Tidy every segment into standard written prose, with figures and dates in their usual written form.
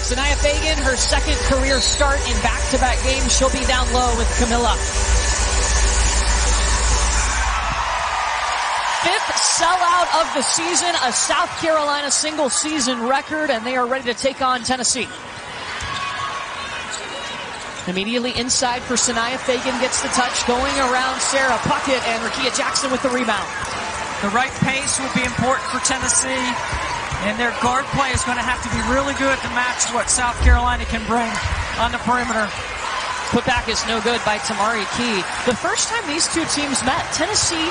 Sanaya Fagan, her second career start in back-to-back games. She'll be down low with Kamilla. Fifth sellout of the season, a South Carolina single-season record, and they are ready to take on Tennessee. Immediately inside for Sanaya Fagan, gets the touch, going around Sarah Puckett, and Rickea Jackson with the rebound. The right pace will be important for Tennessee, and their guard play is going to have to be really good to match what South Carolina can bring on the perimeter. Putback is no good by Tamari Key. The first time these two teams met, Tennessee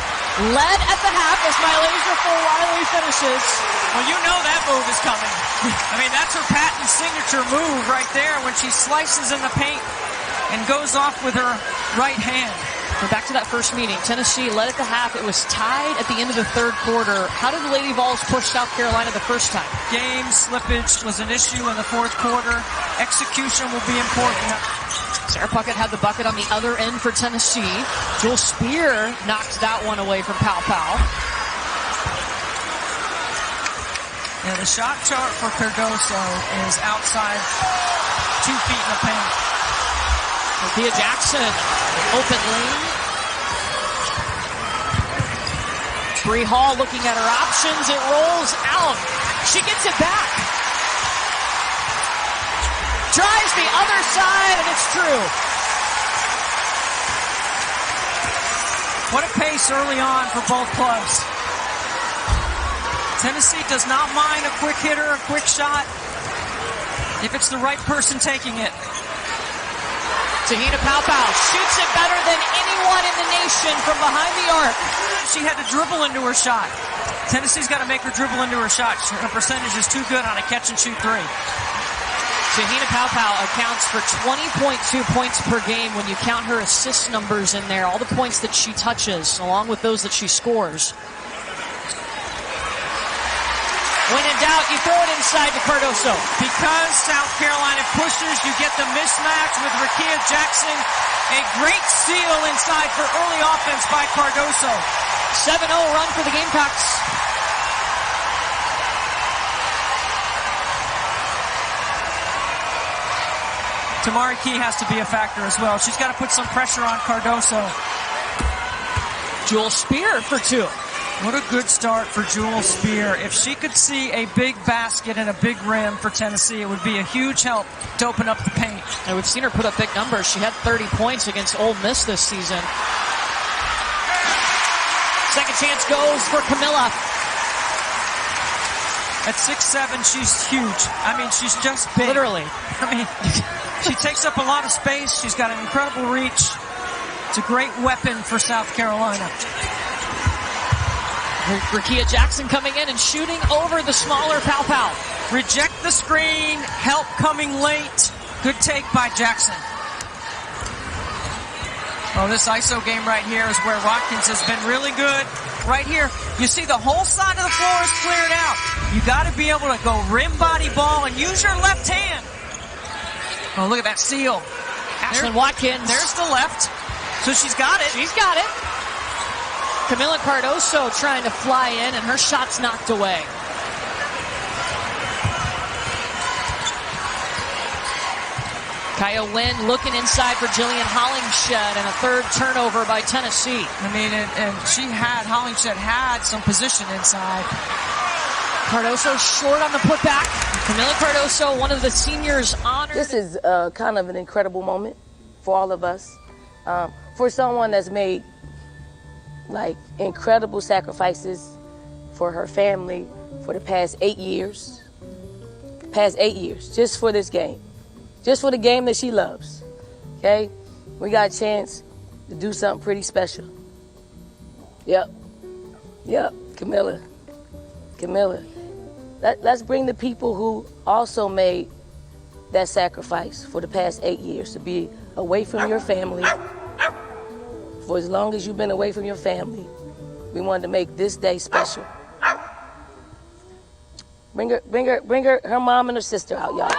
led at the half as my laser for Wiley finishes. Well, you know that move is coming. I mean, that's her patent signature move right there when she slices in the paint and goes off with her right hand. We're back to that first meeting. Tennessee led at the half. It was tied at the end of the third quarter. How did the Lady Vols push South Carolina the first time? Game slippage was an issue in the fourth quarter. Execution will be important. Sarah Puckett had the bucket on the other end for Tennessee. Jewel Spear knocked that one away from Paopao. Yeah, the shot chart for Cardoso is outside 2 feet in the paint. Rickea Jackson, open lane. Bree Hall looking at her options. It rolls out. She gets it back. Tries the other side, and it's true. What a pace early on for both clubs. Tennessee does not mind a quick hitter, a quick shot, if it's the right person taking it. Te-Hina Paopao shoots it better than anyone in the nation from behind the arc. She had to dribble into her shot. Tennessee's got to make her dribble into her shot. Her percentage is too good on a catch-and-shoot three. Te-Hina Paopao accounts for 20.2 points per game when you count her assist numbers in there, all the points that she touches, along with those that she scores. When in doubt, you throw it inside to Cardoso. Because South Carolina pushes, you get the mismatch with Rickea Jackson. A great steal inside for early offense by Cardoso. 7-0 run for the Gamecocks. Tamari Key has to be a factor as well. She's got to put some pressure on Cardoso. Jewel Spear for 2. What a good start for Jewel Spear. If she could see a big basket and a big rim for Tennessee, it would be a huge help to open up the paint. And we've seen her put up big numbers. She had 30 points against Ole Miss this season. Second chance goes for Kamilla. At 6'7", she's huge. I mean, she's just big. Literally. I mean, she takes up a lot of space. She's got an incredible reach. It's a great weapon for South Carolina. Rickea Jackson coming in and shooting over the smaller Paopao. Reject the screen. Help coming late. Good take by Jackson. Oh, this ISO game right here is where Watkins has been really good. Right here, you see the whole side of the floor is cleared out. You got to be able to go rim body ball and use your left hand. Oh, look at that steal. Ashlyn Watkins. There's the left. So she's got it. She's got it. Kamilla Cardoso trying to fly in, and her shot's knocked away. Kyle Lynn looking inside for Jillian Hollingshed, and a third turnover by Tennessee. I mean, and Hollingshed had some position inside. Cardoso short on the putback. Kamilla Cardoso, one of the seniors honored. This is kind of an incredible moment for all of us. For someone that's made like incredible sacrifices for her family for the past 8 years. Just for this game. Just for the game that she loves. Okay? We got a chance to do something pretty special. Yep, Kamilla. Let's bring the people who also made that sacrifice for the past 8 years to be away from your family. For as long as you've been away from your family, we wanted to make this day special. Bring her mom and her sister out, y'all.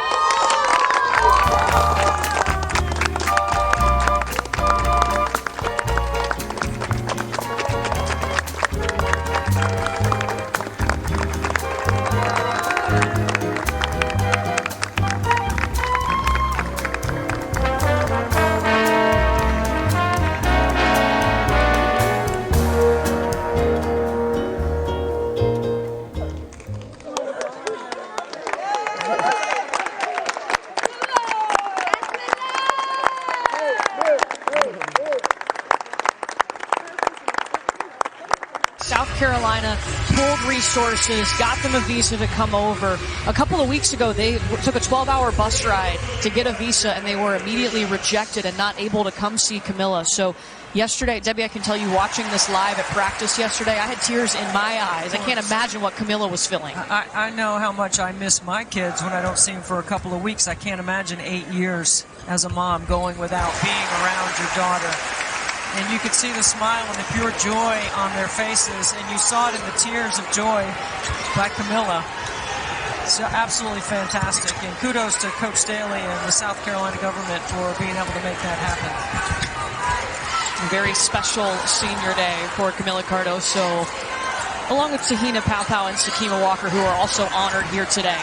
Carolina pulled resources, got them a visa to come over. A couple of weeks ago, they took a 12-hour bus ride to get a visa, and they were immediately rejected and not able to come see Kamilla. So yesterday, Debbie, I can tell you, watching this live at practice yesterday, I had tears in my eyes. I can't imagine what Kamilla was feeling. I know how much I miss my kids when I don't see them for a couple of weeks. I can't imagine 8 years as a mom going without being around your daughter. And you could see the smile and the pure joy on their faces, and you saw it in the tears of joy by Kamilla. It's absolutely fantastic, and kudos to Coach Staley and the South Carolina government for being able to make that happen. A very special senior day for Kamilla Cardoso, along with Te-Hina Paopao and Sakima Walker, who are also honored here today.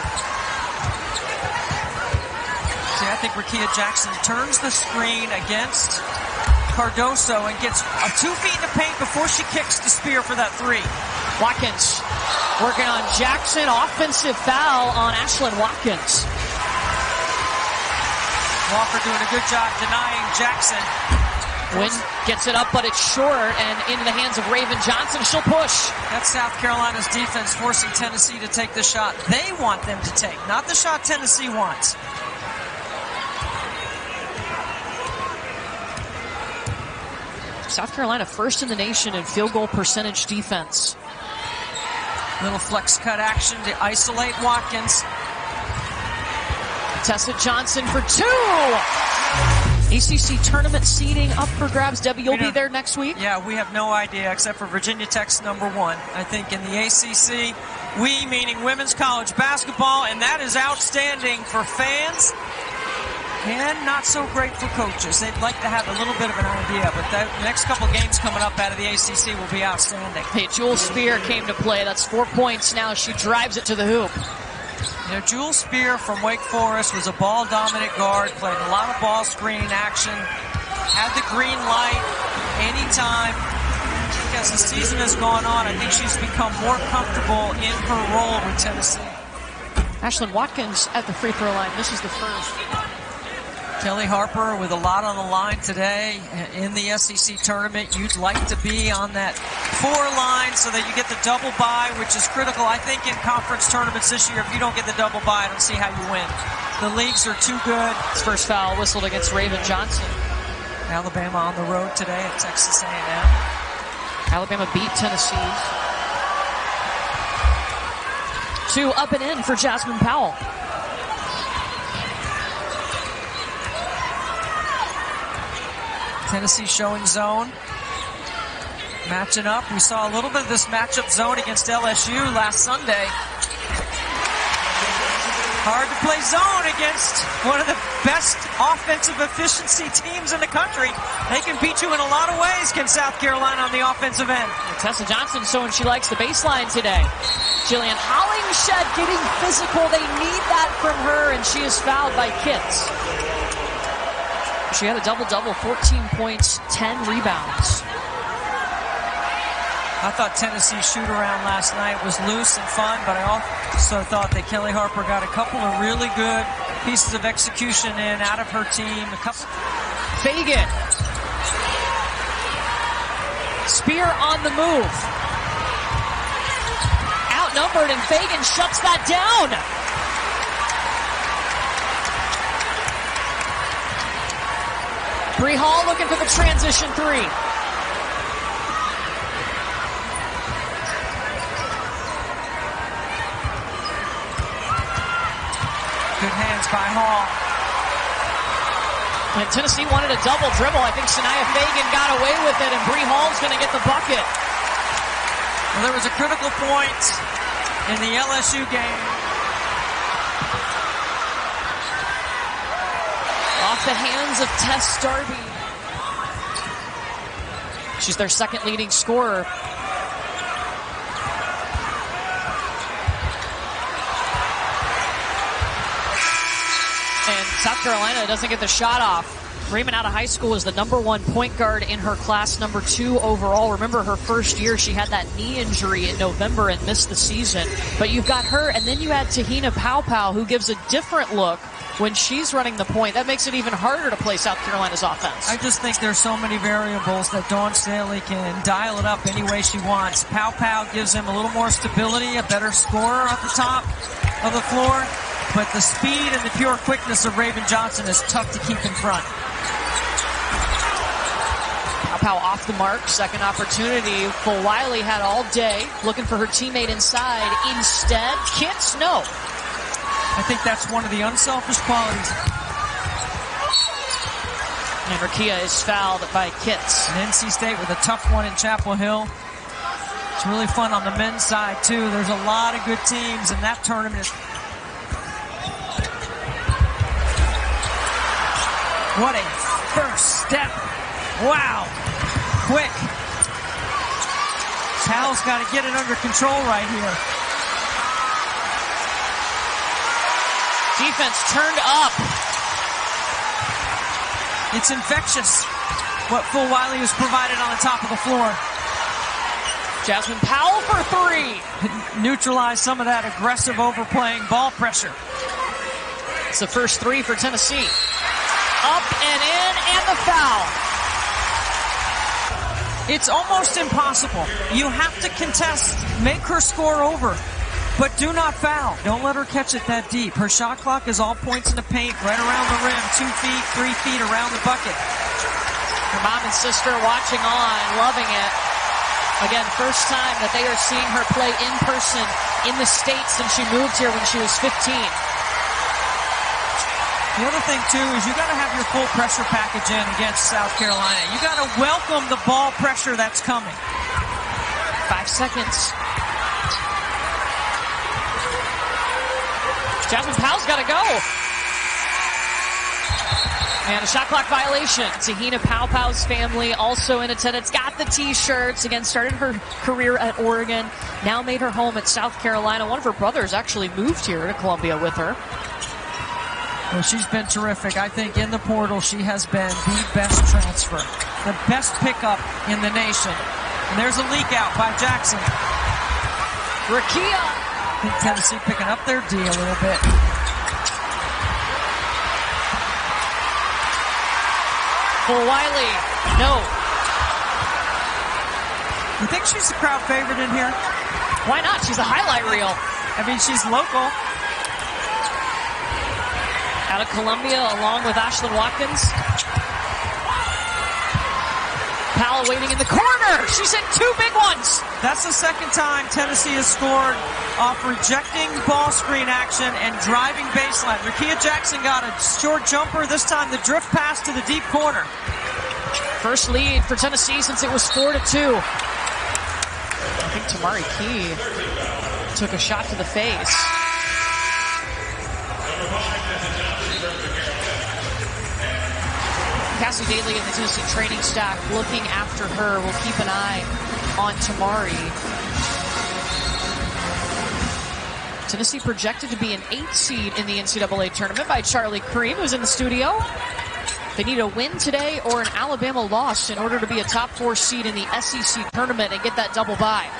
See, I think Rickea Jackson turns the screen against Cardoso and gets 2 feet in the paint before she kicks the spear for that 3. Watkins working on Jackson. Offensive foul on Ashlyn Watkins. Walker doing a good job denying Jackson. Wynn gets it up, but it's short and into the hands of Raven Johnson. She'll push. That's South Carolina's defense forcing Tennessee to take the shot they want them to take, not the shot Tennessee wants. South Carolina first in the nation in field goal percentage defense. Little flex cut action to isolate Watkins. Tessa Johnson for 2. ACC tournament seeding up for grabs. Debbie, you'll be there next week? Yeah, we have no idea except for Virginia Tech's #1. I think in the ACC, we meaning women's college basketball, and that is outstanding for fans and not so great for coaches. They'd like to have a little bit of an idea, but the next couple of games coming up out of the ACC will be outstanding. Hey, Jewel Spear came to play. That's 4 points now. She drives it to the hoop. You know, Jewel Spear from Wake Forest was a ball-dominant guard, played a lot of ball screen action, had the green light anytime. I think as the season has gone on, I think she's become more comfortable in her role with Tennessee. Ashlyn Watkins at the free throw line. This is the first. Kelly Harper with a lot on the line today in the SEC tournament. You'd like to be on that 4 line so that you get the double bye, which is critical, I think, in conference tournaments this year. If you don't get the double bye, I don't see how you win. The leagues are too good. First foul whistled against Raven Johnson. Alabama on the road today at Texas A&M. Alabama beat Tennessee. 2 up and in for Jasmine Powell. Tennessee showing zone. Matching up. We saw a little bit of this matchup zone against LSU last Sunday. Hard to play zone against one of the best offensive efficiency teams in the country. They can beat you in a lot of ways, can South Carolina on the offensive end. Tessa Johnson showing she likes the baseline today. Jillian Hollingshed getting physical. They need that from her, and she is fouled by Kitts. She had a double-double, 14 points, 10 rebounds. I thought Tennessee's shoot-around last night was loose and fun, but I also thought that Kelly Harper got a couple of really good pieces of execution in out of her team. Fagan. Spear on the move. Outnumbered, and Fagan shuts that down. Bree Hall looking for the transition 3. Good hands by Hall. And Tennessee wanted a double dribble. I think Sanaya Fagan got away with it, and Bree Hall's going to get the bucket. Well, there was a critical point in the LSU game. Off the hands of Tess Darby. She's their second leading scorer. And South Carolina doesn't get the shot off. Raymond out of high school is the #1 point guard in her class, #2 overall. Remember her first year, she had that knee injury in November and missed the season. But you've got her, and then you add Te-Hina Paopao, who gives a different look when she's running the point, that makes it even harder to play South Carolina's offense. I just think there's so many variables that Dawn Staley can dial it up any way she wants. Paopao gives him a little more stability, a better scorer at the top of the floor, but the speed and the pure quickness of Raven Johnson is tough to keep in front. Paopao off the mark, second opportunity. Wiley had all day, looking for her teammate inside. Instead, Kitts, no. I think that's one of the unselfish qualities. And Rickea is fouled by Kitts. And NC State with a tough one in Chapel Hill. It's really fun on the men's side, too. There's a lot of good teams in that tournament. What a first step. Wow. Quick. Tal's got to get it under control right here. Defense turned up. It's infectious what Wiley has provided on the top of the floor. Jasmine Powell for three. Neutralize some of that aggressive overplaying ball pressure. It's the first three for Tennessee. Up and in, and the foul. It's almost impossible. You have to contest, make her score over, but do not foul. Don't let her catch it that deep. Her shot clock is all points in the paint, right around the rim, 2 feet, 3 feet around the bucket. Her mom and sister watching on, loving it. Again, first time that they are seeing her play in person in the States since she moved here when she was 15. The other thing, too, is you got to have your full pressure package in against South Carolina. You got to welcome the ball pressure that's coming. 5 seconds. Jasmine Powell's got to go. And a shot clock violation. Te-Hina Paopao's family also in attendance. Got the T-shirts. Again, started her career at Oregon. Now made her home at South Carolina. One of her brothers actually moved here to Columbia with her. Well, she's been terrific. I think in the portal, she has been the best transfer, the best pickup in the nation. And there's a leak out by Jackson. Rickea. I think Tennessee picking up their D a little bit. Wiley, no. You think she's the crowd favorite in here? Why not? She's a highlight reel. I mean, she's local. Out of Columbia, along with Ashlyn Watkins. Powell waiting in the corner. She's hit 2 big ones. That's the second time Tennessee has scored off rejecting ball screen action and driving baseline. Rickea Jackson got a short jumper. This time the drift pass to the deep corner. First lead for Tennessee since it was 4-2. I think Tamari Key took a shot to the face. Cassie Daly and the Tennessee training staff looking after her. We'll keep an eye on Tamari. Tennessee projected to be an 8 seed in the NCAA tournament by Charlie Cream, who's in the studio. They need a win today or an Alabama loss in order to be a top 4 seed in the SEC tournament and get that double bye.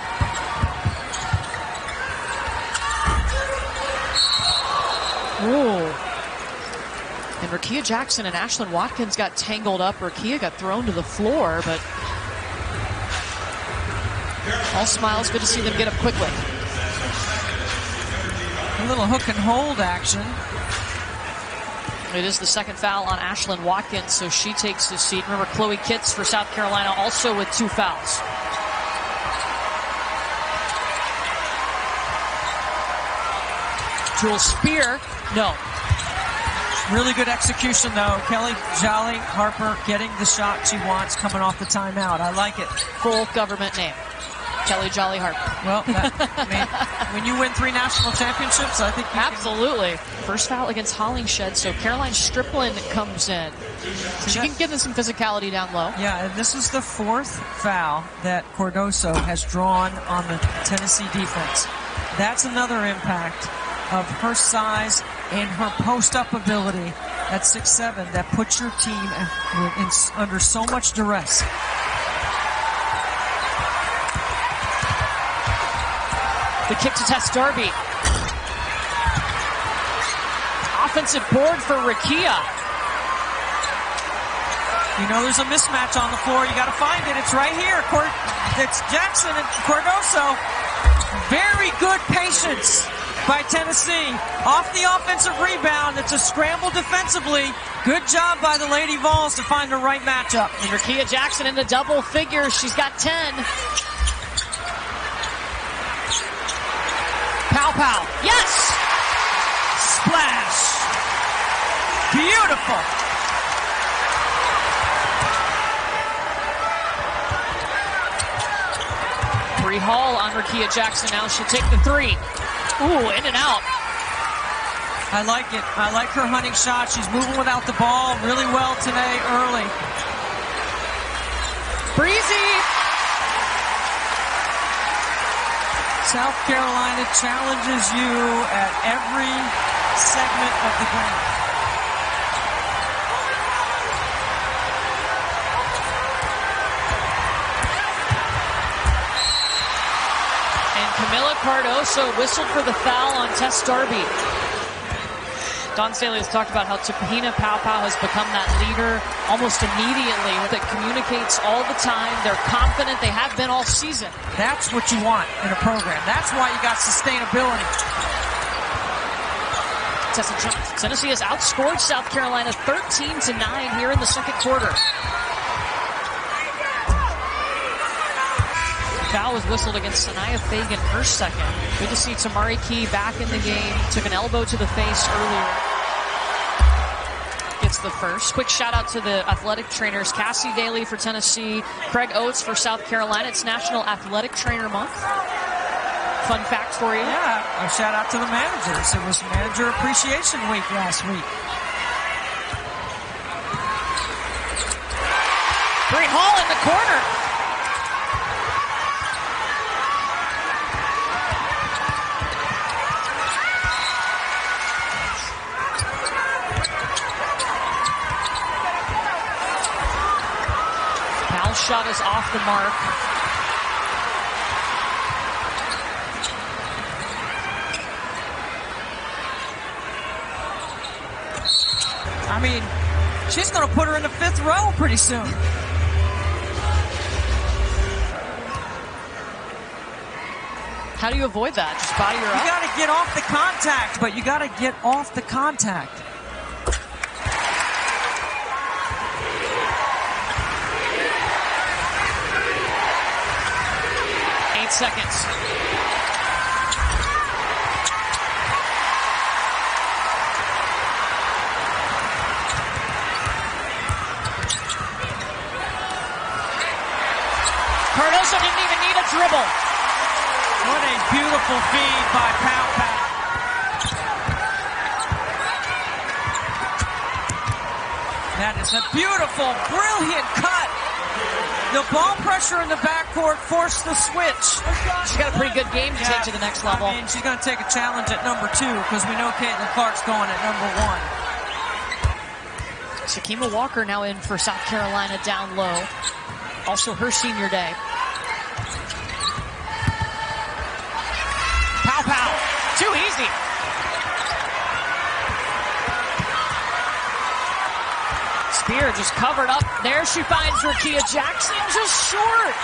Ooh. And Rickea Jackson and Ashlyn Watkins got tangled up. Rickea got thrown to the floor, but all smiles. Good to see them get up quickly. A little hook and hold action. It is the second foul on Ashlyn Watkins, so she takes the seat. Remember, Chloe Kitts for South Carolina also with 2 fouls. Jewel Spear, no. Really good execution, though. Kelly Jolly Harper getting the shot she wants coming off the timeout. I like it. Full government name. Kelly Jolly Harper. Well, I mean, when you win 3 national championships, I think you absolutely. First foul against Hollingshed, so Caroline Strickland comes in. So she can get in some physicality down low. Yeah, and this is the 4th foul that Cardoso has drawn on the Tennessee defense. That's another impact of her size and her post-up ability at 6'7" that puts your team under so much duress. The kick to Tess Darby. offensive board for Rickea. You know there's a mismatch on the floor. You got to find it. It's right here. It's Jackson and Cardoso. Very good patience by Tennessee. Off the offensive rebound. It's a scramble defensively. Good job by the Lady Vols to find the right matchup. And Rickea Jackson in the double figures. She's got 10. Paopao. Yes! Splash. Beautiful. Bree Hall on Rickea Jackson now. She'll take the three. Ooh, in and out. I like it. I like her hunting shot. She's moving without the ball really well today early. Breezy. South Carolina challenges you at every segment of the game. Kamilla Cardoso whistled for the foul on Tess Darby. Dawn Staley has talked about how Te-Hina Paopao has become that leader almost immediately, that communicates all the time. They're confident. They have been all season. That's what you want in a program. That's why you got sustainability. Tessa Johnson. Tennessee has outscored South Carolina 13-9 here in the second quarter. Foul was whistled against Sanaya Fagan, her second. Good to see Tamari Key back in the game. Took an elbow to the face earlier. Gets the first. Quick shout out to the athletic trainers. Cassie Daly for Tennessee. Craig Oates for South Carolina. It's National Athletic Trainer Month. Fun fact for you. Yeah, a shout out to the managers. It was Manager Appreciation Week last week. Bree Hall in the corner. Shot is off the mark. I mean, she's going to put her in the fifth row pretty soon. How do you avoid that? Just body her up? You got to get off the contact, but you got to get off the contact. 8 seconds. Cardoso didn't even need a dribble. What a beautiful feed by Paopao. That is a beautiful, brilliant cut. The ball pressure in the backcourt forced the switch. She's got a pretty good game to take to the next level. I mean, she's going to take a challenge at number 2 because we know Caitlin Clark's going at number 1. Sakima Walker now in for South Carolina down low. Also her senior day. Paopao. Too easy. Spear just covered up. There she finds Rickea Jackson, just short.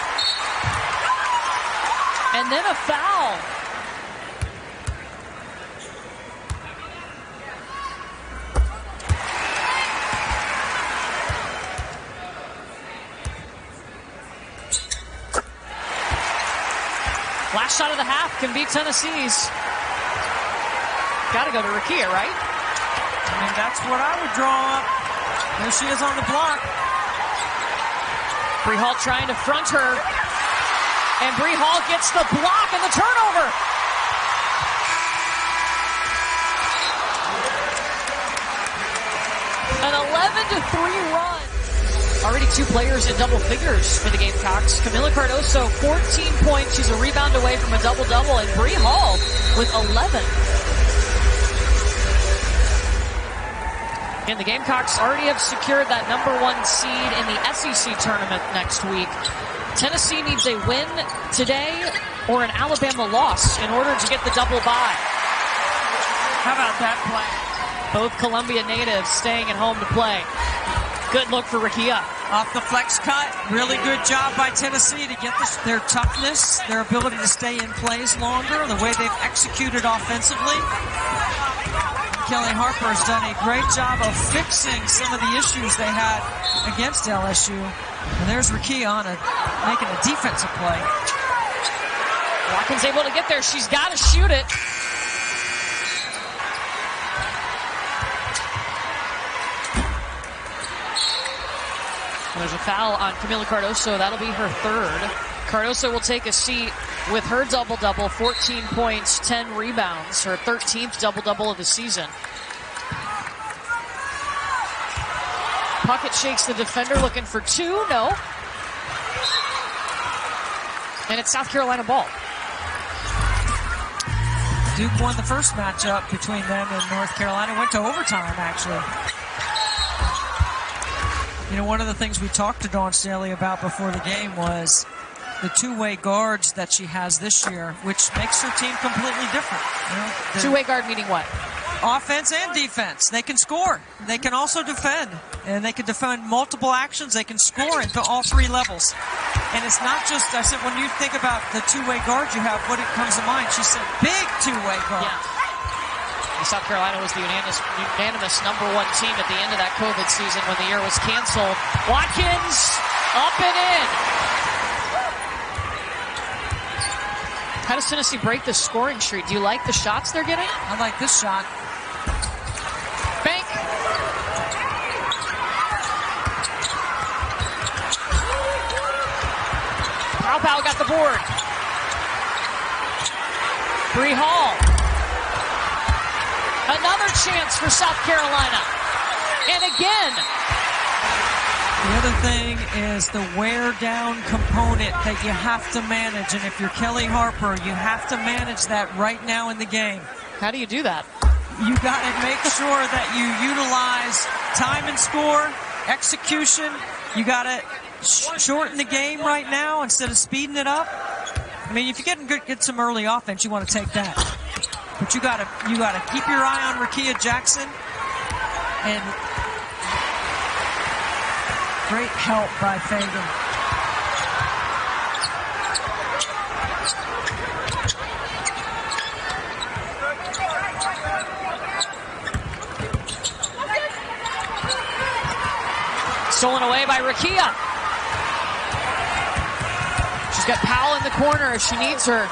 And then a foul. Last shot of the half can be Tennessee's. Got to go to Rickea, right? I mean, that's what I would draw up. There she is on the block. Bree Hall trying to front her. And Bree Hall gets the block and the turnover. An 11-3 run. Already 2 players in double figures for the Gamecocks. Kamilla Cardoso, 14 points. She's a rebound away from a double-double. And Bree Hall with 11. And the Gamecocks already have secured that number 1 seed in the SEC tournament next week. Tennessee needs a win today or an Alabama loss in order to get the double bye. How about that play? Both Columbia natives staying at home to play. Good look for Rickea. Off the flex cut. Really good job by Tennessee to get their toughness, their ability to stay in plays longer, the way they've executed offensively. Kelly Harper has done a great job of fixing some of the issues they had against LSU. And there's Rickea on making a defensive play. Watkins able to get there. She's got to shoot it. There's a foul on Kamilla Cardoso. That'll be her third. Cardoso will take a seat with her double-double, 14 points, 10 rebounds, her 13th double-double of the season. Puckett shakes the defender, looking for two. No. And it's South Carolina ball. Duke won the first matchup between them and North Carolina. Went to overtime, actually. You know, one of the things we talked to Dawn Staley about before the game was the two-way guards that she has this year, which makes her team completely different. You know, two-way guard meaning what? Offense and defense. They can score. They can also defend. And they can defend multiple actions. They can score into all three levels. And it's not just, I said, when you think about the two-way guard you have, what it comes to mind? She said big two-way guard. Yeah. South Carolina was the unanimous #1 team at the end of that COVID season when the year was canceled. Watkins up and in. How does Tennessee break the scoring streak? Do you like the shots they're getting? I like this shot. Bank. Paopao got the board. Bree Hall. Another chance for South Carolina. And again. The other thing is the wear-down component that you have to manage. And if you're Kelly Harper, you have to manage that right now in the game. How do you do that? You got to make sure that you utilize time and score, execution. You got to shorten the game right now instead of speeding it up. I mean, if you get some early offense, you want to take that. But you got to keep your eye on Rickea Jackson, and great help by Fagan. Stolen away by Rickea. She's got Powell in the corner if she needs her.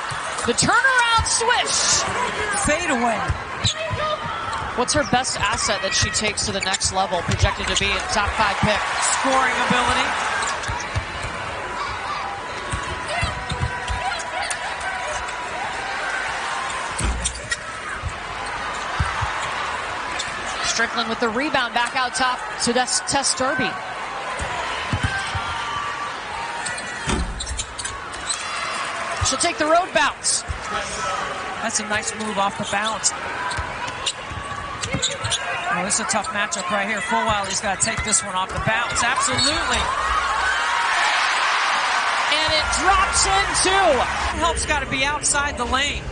The turnaround swish. Fade away. What's her best asset that she takes to the next level, projected to be a top 5 pick? Scoring ability. Strickland with the rebound back out top to Tess Darby. She'll take the road bounce. That's a nice move off the bounce. Oh, this is a tough matchup right here. Fulwiley's got to take this one off the bounce. Absolutely. And it drops in too. Help's got to be outside the lane.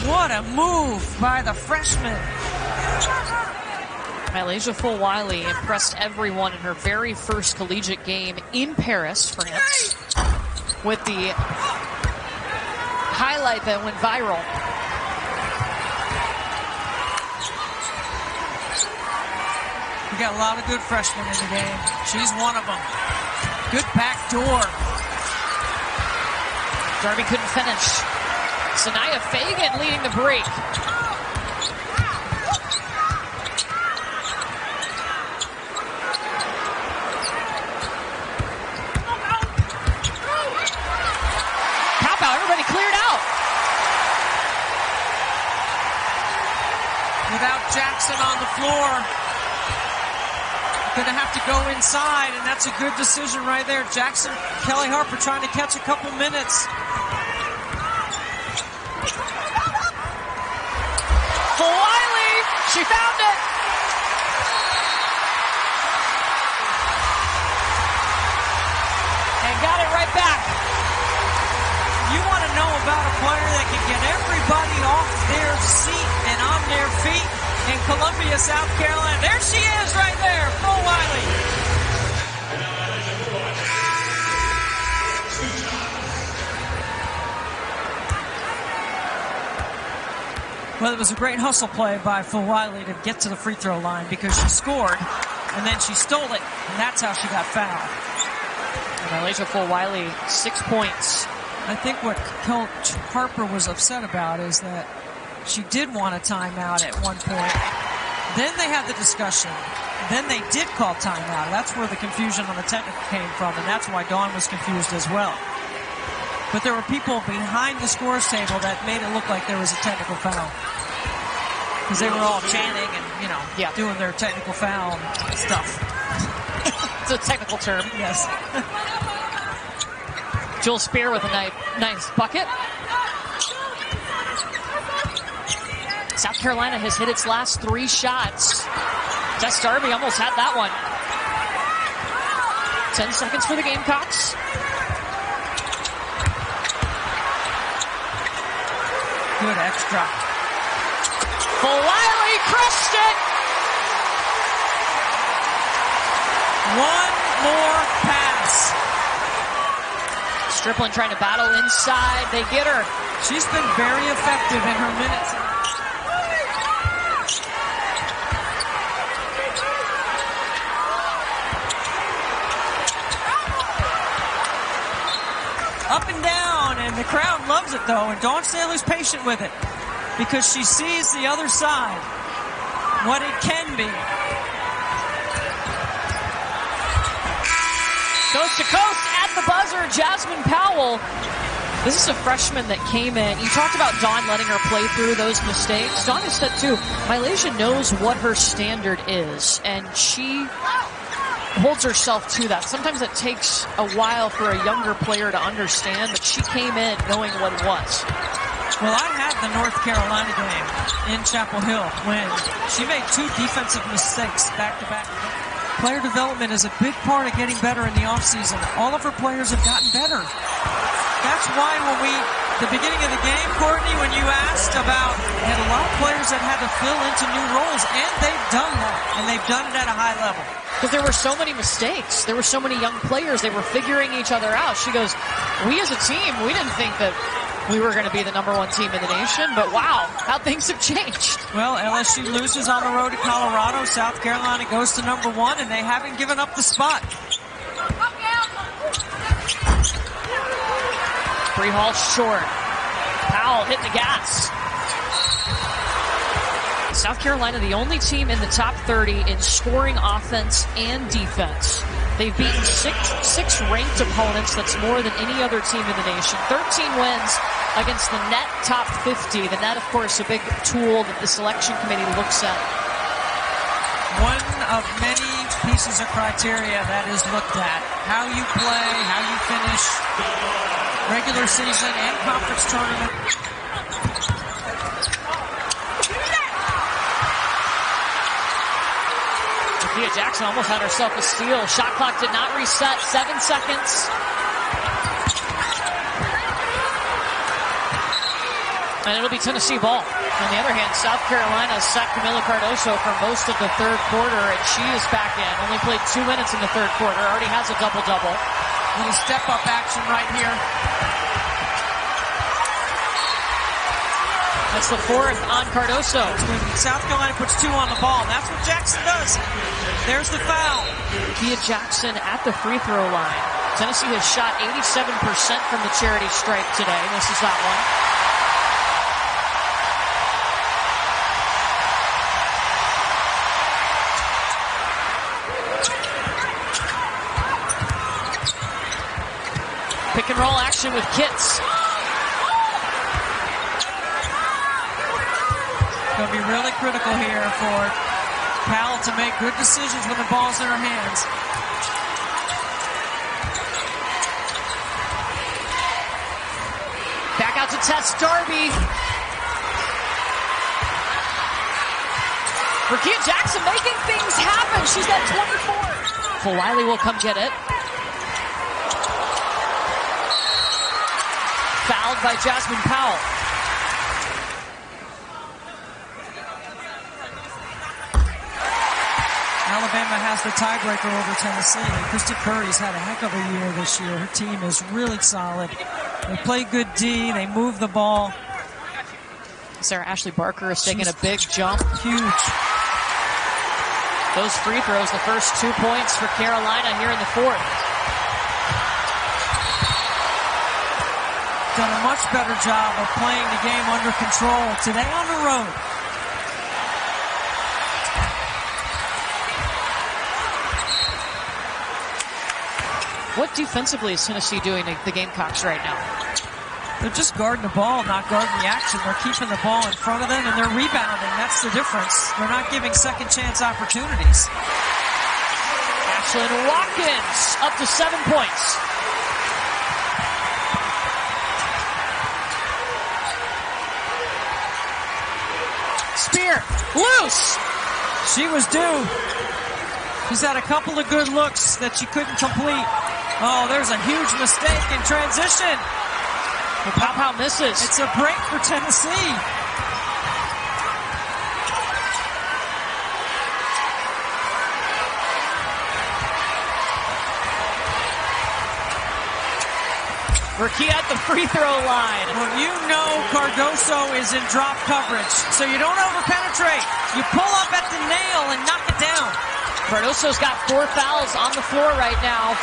What a move by the freshman. Mylasia Fulwiley impressed everyone in her very first collegiate game in Paris, France, with the highlight that went viral. We got a lot of good freshmen in the game. She's one of them. Good back door. Darby couldn't finish. Sanaya Fagan leading the break. Paopao, everybody cleared out. Without Jackson on the floor, going to have to go inside, and that's a good decision right there. Jackson, Kelly Harper trying to catch a couple minutes. Fulwiley, she found it. And got it right back. You want to know about a player that can get everybody off their seat and on their feet? in Columbia, South Carolina. There she is right there, Full Wiley. Well, it was a great hustle play by Full Wiley to get to the free throw line because she scored, and then she stole it, and that's how she got fouled. And Malaysia Full Wiley, 6 points. I think what Coach Harper was upset about is that she did want a timeout at one point. Then they had the discussion. Then they did call timeout. That's where the confusion on the technical came from, and that's why Dawn was confused as well. But there were people behind the scores table that made it look like there was a technical foul. Because they were all chanting and, doing their technical foul stuff. It's a technical term. Yes. Jill Spear with a nice bucket. South Carolina has hit its last 3 shots. Tess Darby almost had that one. 10 seconds for the Gamecocks. Good extra. Full Wiley crushed it. One more pass. Stripling trying to battle inside. They get her. She's been very effective in her minutes. Up and down, and the crowd loves it though, and Dawn Staley's patient with it because she sees the other side, what it can be. Coast to coast at the buzzer, Jasmine Powell. This is a freshman that came in. You talked about Dawn letting her play through those mistakes. Dawn has said too, Malaysia knows what her standard is, and she holds herself to that. Sometimes it takes a while for a younger player to understand, but she came in knowing what it was. Well, I had the North Carolina game in Chapel Hill when she made 2 defensive mistakes back-to-back. Player development is a big part of getting better in the offseason. All of her players have gotten better. That's why when the beginning of the game, Courtney, when you asked about, had a lot of players that had to fill into new roles, and they've done that, and they've done it at a high level. Because there were so many mistakes. There were so many young players. They were figuring each other out. She goes, we as a team, we didn't think that we were going to be the #1 team in the nation, but wow, how things have changed. Well, LSU loses on the road to Colorado. South Carolina goes to #1, and they haven't given up the spot. Free Hall short. Powell hitting the gas. South Carolina, the only team in the top 30 in scoring offense and defense. They've beaten six ranked opponents. That's more than any other team in the nation. 13 wins against the net top 50. The net, of course, a big tool that the selection committee looks at. One of many pieces of criteria that is looked at. How you play, how you finish regular season and conference tournament. Rickea Jackson almost had herself a steal. Shot clock did not reset. 7 seconds. And it'll be Tennessee ball. On the other hand, South Carolina set Kamilla Cardoso for most of the third quarter, and she is back in. Only played 2 minutes in the third quarter. Already has a double-double. Little step-up action right here. That's the 4th on Cardoso. When South Carolina puts 2 on the ball, that's what Jackson does. There's the foul. Rickea Jackson at the free throw line. Tennessee has shot 87% from the charity stripe today. Misses that one. Pick and roll action with Kitts. Going to be really critical here for Powell to make good decisions when the ball's in her hands. Back out to Tess Darby. Rickea Jackson making things happen. She's got 24. Full Wiley will come get it. Fouled by Jasmine Powell. Alabama has the tiebreaker over Tennessee. And Christy Curry's had a heck of a year this year. Her team is really solid. They play good D. They move the ball. Sarah Ashley Barker is taking a big jump. Huge. Those free throws, the first 2 points for Carolina here in the fourth. Done a much better job of playing the game under control today on the road. What defensively is Tennessee doing to the Gamecocks right now? They're just guarding the ball, not guarding the action. They're keeping the ball in front of them, and they're rebounding. That's the difference. They're not giving second chance opportunities. Ashlyn Watkins up to 7 points. Spear, loose. She was due. She's had a couple of good looks that she couldn't complete. Oh, there's a huge mistake in transition. Paopao misses. It's a break for Tennessee. Rickea at the free throw line. Well, you know Cardoso is in drop coverage, so you don't over-penetrate. You pull up at the nail and knock it down. Cardoso's got 4 fouls on the floor right now.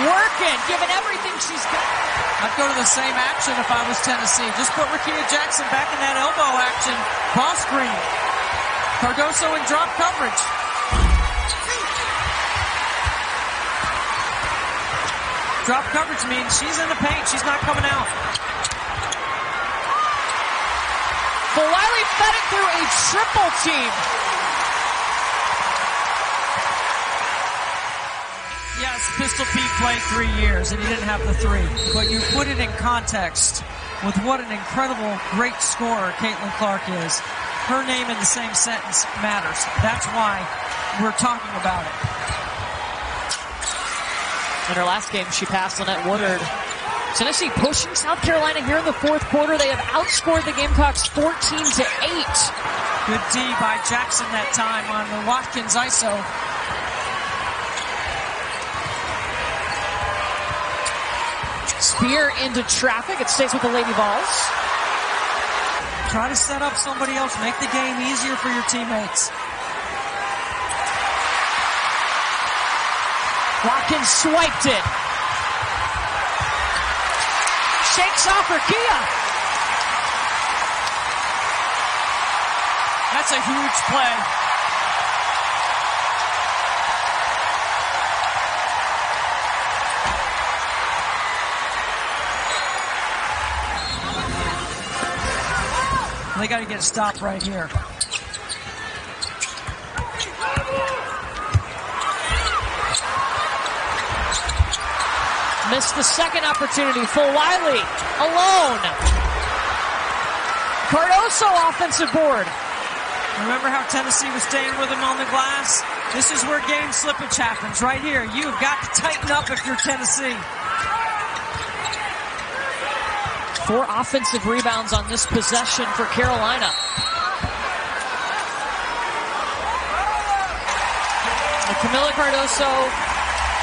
Working, giving everything she's got. I'd go to the same action if I was Tennessee. Just put Rickea Jackson back in that elbow action. Ball screen. Cardoso in drop coverage. Drop coverage means she's in the paint. She's not coming out. Wiley fed it through a triple team. Yes, Pistol Pete played 3 years and he didn't have the 3. But you put it in context with what an incredible, great scorer Caitlin Clark is. Her name in the same sentence matters. That's why we're talking about it. In her last game, she passed Lynette Woodard. Tennessee pushing South Carolina here in the fourth quarter. They have outscored the Gamecocks 14-8. Good D by Jackson that time on the Watkins ISO. Spear into traffic. It stays with the Lady Vols. Try to set up somebody else. Make the game easier for your teammates. Watkins swiped it. Shakes off Rickea. That's a huge play. They got to get a stop right here. Missed the second opportunity. Wiley alone. Cardoso offensive board. Remember how Tennessee was staying with him on the glass? This is where game slippage happens right here. You've got to tighten up if you're Tennessee. 4 offensive rebounds on this possession for Carolina. And Kamilla Cardoso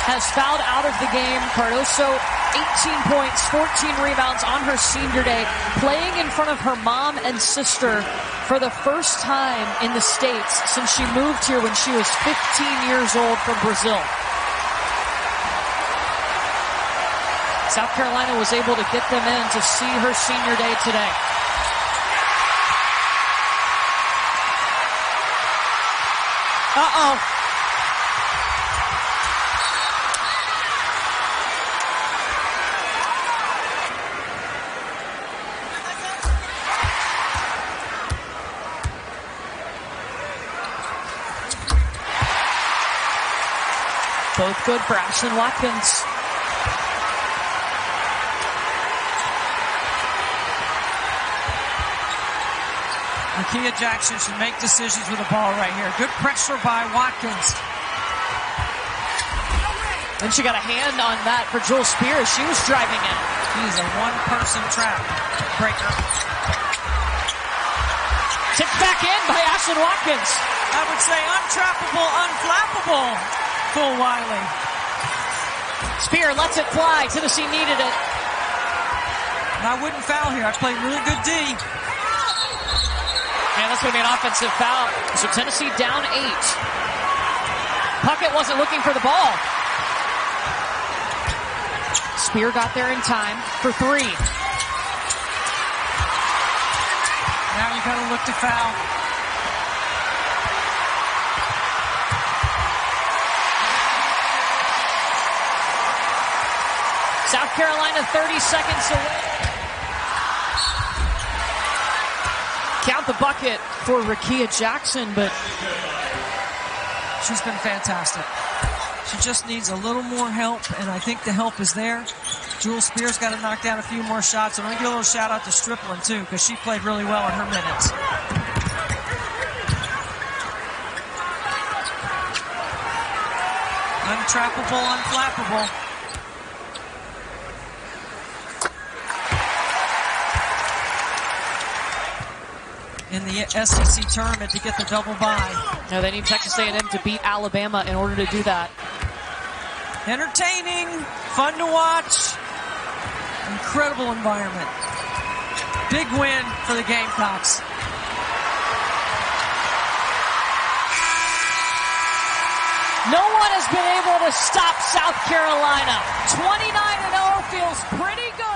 has fouled out of the game. Cardoso, 18 points, 14 rebounds on her senior day, playing in front of her mom and sister for the first time in the States since she moved here when she was 15 years old from Brazil. South Carolina was able to get them in to see her senior day today. Uh-oh. Both good for Ashlyn Watkins. Rickea Jackson should make decisions with the ball right here. Good pressure by Watkins. Then she got a hand on that for Joel Spear as she was driving in. He's a one-person trap breaker. Tipped back in by Ashlyn Watkins. I would say untrappable, unflappable, Full Wiley. Spear lets it fly. Tennessee needed it. And I wouldn't foul here. I played really good D. And that's going to be an offensive foul. So Tennessee down 8. Puckett wasn't looking for the ball. Spear got there in time for 3. Now you got to look to foul. South Carolina 30 seconds away. Count the bucket for Rickea Jackson, but she's been fantastic. She just needs a little more help, and I think the help is there. Jewel Spears got to knock down a few more shots. I'm going to give a little shout out to Stripling, too, because she played really well in her minutes. Untrappable, unflappable. In the SEC tournament to get the double bye. No, they need Texas A&M to beat Alabama in order to do that. Entertaining, fun to watch, incredible environment. Big win for the Gamecocks. No one has been able to stop South Carolina. 29-0 feels pretty good.